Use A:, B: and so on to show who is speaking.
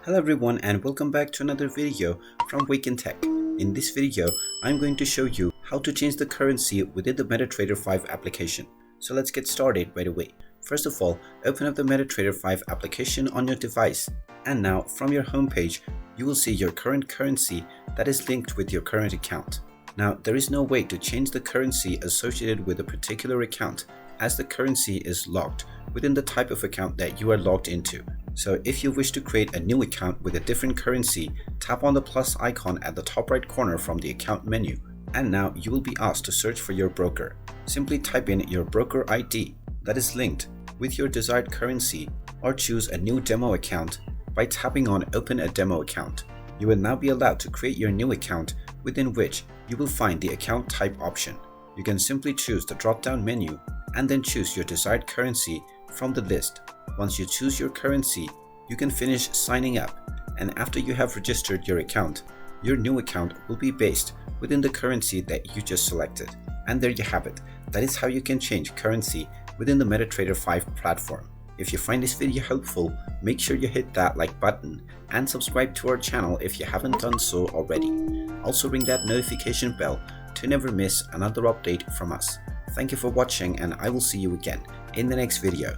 A: Hello everyone and welcome back to another video from Wake&Tech. In this video, I'm going to show you how to change the currency within the MetaTrader 5 application. So let's get started right away. First of all, open up the MetaTrader 5 application on your device. And now from your homepage, you will see your current currency that is linked with your current account. Now, there is no way to change the currency associated with a particular account as the currency is locked within the type of account that you are logged into. So if you wish to create a new account with a different currency, tap on the plus icon at the top right corner from the account menu. And now you will be asked to search for your broker. Simply type in your broker ID that is linked with your desired currency or choose a new demo account by tapping on Open a Demo Account. You will now be allowed to create your new account within which you will find the account type option. You can simply choose the drop-down menu and then choose your desired currency from the list. Once you choose your currency, you can finish signing up, and after you have registered your account, your new account will be based within the currency that you just selected. And there you have it. That is how you can change currency within the MetaTrader 5 platform. If you find this video helpful, make sure you hit that like button and subscribe to our channel if you haven't done so already. Also ring that notification bell to never miss another update from us. Thank you for watching, and I will see you again in the next video.